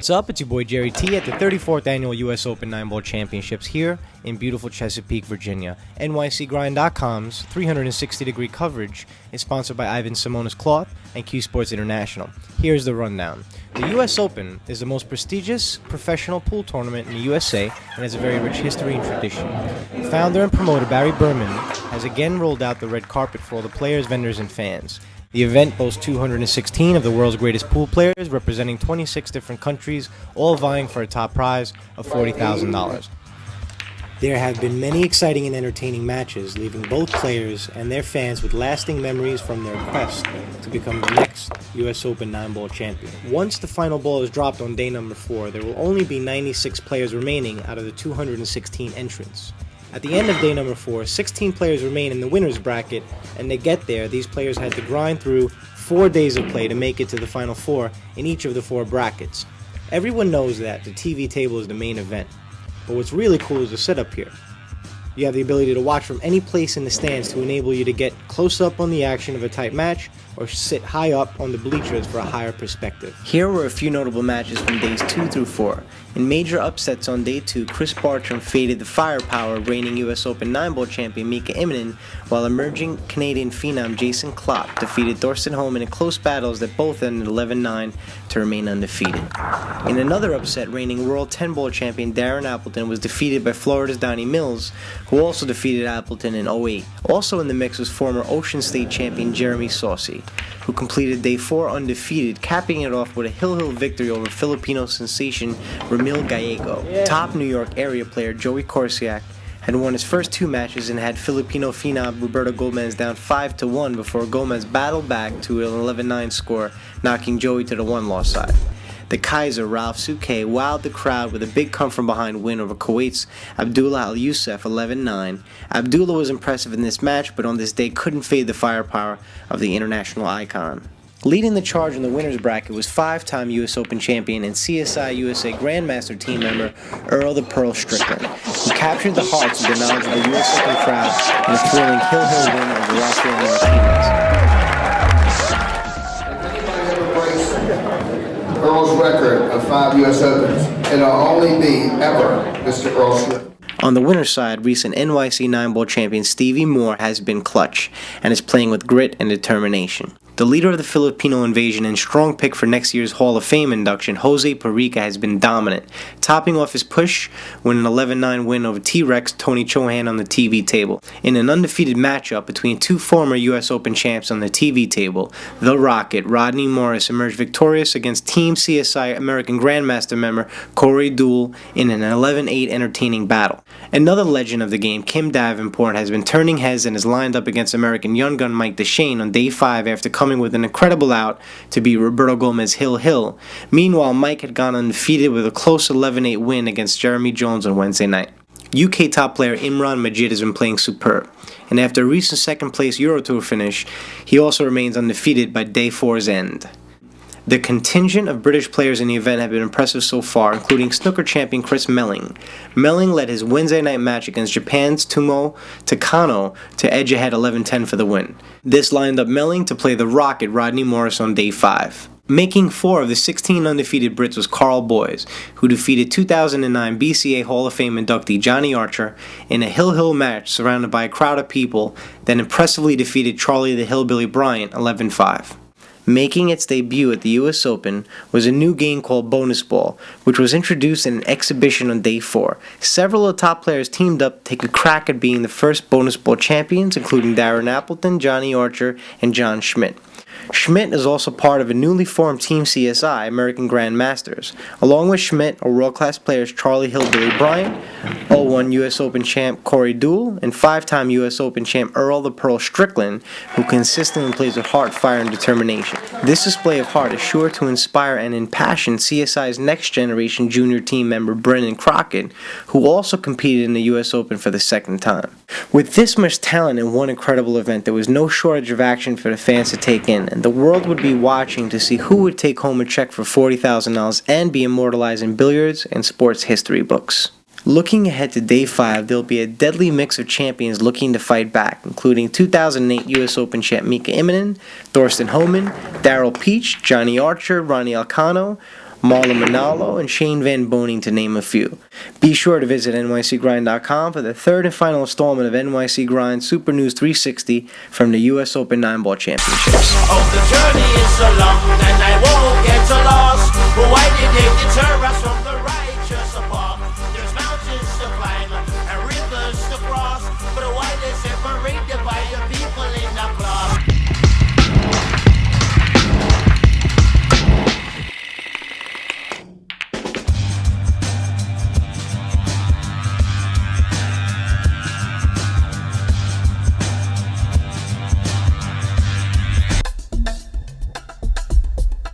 What's up? It's your boy Jerry T at the 34th Annual U.S. Open 9-Ball Championships here in beautiful Chesapeake, Virginia. NYCGrind.com's 360-degree coverage is sponsored by Ivan Simonis Cloth and Q Sports International. Here's the rundown. The U.S. Open is the most prestigious professional pool tournament in the USA and has a very rich history and tradition. Founder and promoter Barry Behrman has again rolled out the red carpet for all the players, vendors, and fans. The event boasts 216 of the world's greatest pool players, representing 26 different countries, all vying for a top prize of $40,000. There have been many exciting and entertaining matches, leaving both players and their fans with lasting memories from their quest to become the next U.S. Open 9-Ball champion. Once the final ball is dropped on day number 4, there will only be 96 players remaining out of the 216 entrants. At the end of day number 4, 16 players remain in the winner's bracket, and to get there, these players had to grind through 4 days of play to make it to the final 4 in each of the 4 brackets. Everyone knows that the TV table is the main event, but what's really cool is the setup here. You have the ability to watch from any place in the stands to enable you to get close up on the action of a tight match or sit high up on the bleachers for a higher perspective. Here were a few notable matches from days 2 through 4. In major upsets on day 2, Chris Bartram faded the firepower of reigning U.S. Open 9-Ball champion Mika Immonen, while emerging Canadian phenom Jason Klopp defeated Thorsten Hohmann in close battles that both ended 11-9 to remain undefeated. In another upset, reigning World 10-Ball champion Darren Appleton was defeated by Florida's Donnie Mills, who also defeated Appleton in 08. Also in the mix was former Ocean State champion Jeremy Saucy, who completed day 4 undefeated, capping it off with a hill victory over Filipino sensation Ramil Gallego. Top New York area player Joey Corsiak had won his first 2 matches and had Filipino phenom Roberto Gomez down 5-1 before Gomez battled back to an 11-9 score, knocking Joey to the 1-loss side. The Kaiser, Ralph Souquet, wowed the crowd with a big come-from-behind win over Kuwait's Abdullah Al Youssef 11-9. Abdullah was impressive in this match, but on this day couldn't fade the firepower of the international icon. Leading the charge in the winner's bracket was 5-time U.S. Open champion and CSI USA Grandmaster team member Earl the Pearl Strickland, who captured the hearts with the knowledge of the U.S. Open crowd in a thrilling hill win over Rafael Martinez. Earl's record of 5 U.S. Opens. It'll only be, ever, Mr. Earl Strickland. On the winner's side, recent NYC 9-Ball champion Stevie Moore has been clutch and is playing with grit and determination. The leader of the Filipino invasion and strong pick for next year's Hall of Fame induction, Jose Parica, has been dominant, topping off his push with an 11-9 win over T-Rex Tony Chohan on the TV table. In an undefeated matchup between 2 former U.S. Open champs on the TV table, the Rocket, Rodney Morris, emerged victorious against Team CSI American Grandmaster member Corey Deuel in an 11-8 entertaining battle. Another legend of the game, Kim Davenport, has been turning heads and is lined up against American young gun Mike Deshane on day 5 after coming with an incredible out to beat Roberto Gomez Hill. Meanwhile, Mike had gone undefeated with a close 11-8 win against Jeremy Jones on Wednesday night. UK top player Imran Majid has been playing superb, and after a recent second-place Euro Tour finish, he also remains undefeated by day 4's end. The contingent of British players in the event have been impressive so far, including snooker champion Chris Melling. Melling led his Wednesday night match against Japan's Tomo Takano to edge ahead 11-10 for the win. This lined up Melling to play the Rocket Rodney Morris on day 5. Making 4 of the 16 undefeated Brits was Carl Boyes, who defeated 2009 BCA Hall of Fame inductee Johnny Archer in a hill match surrounded by a crowd of people, then impressively defeated Charlie the Hillbilly Bryant 11-5. Making its debut at the U.S. Open was a new game called Bonus Ball, which was introduced in an exhibition on day 4. Several of the top players teamed up to take a crack at being the first Bonus Ball champions, including Darren Appleton, Johnny Archer, and John Schmidt. Schmidt is also part of a newly formed Team CSI, American Grandmasters. Along with Schmidt are world-class players Charlie Hillbilly Bryant, 0-1 U.S. Open champ Corey Deuel, and 5-time U.S. Open champ Earl the Pearl Strickland, who consistently plays with heart, fire, and determination. This display of heart is sure to inspire and impassion CSI's next-generation junior team member Brendan Crockett, who also competed in the U.S. Open for the 2nd time. With this much talent in one incredible event, there was no shortage of action for the fans to take in, and the world would be watching to see who would take home a check for $40,000 and be immortalized in billiards and sports history books. Looking ahead to day 5, there'll be a deadly mix of champions looking to fight back, including 2008 U.S. Open champ Mika Immonen, Thorsten Hohmann, Darrell Peach, Johnny Archer, Ronnie Alcano, Marlon Manalo, and Shane Van Boning, to name a few. Be sure to visit nycgrind.com for the third and final installment of NYC Grind Super News 360 from the U.S. Open 9-Ball Championships. Oh, the journey is so long and I won't get so lost. Why did they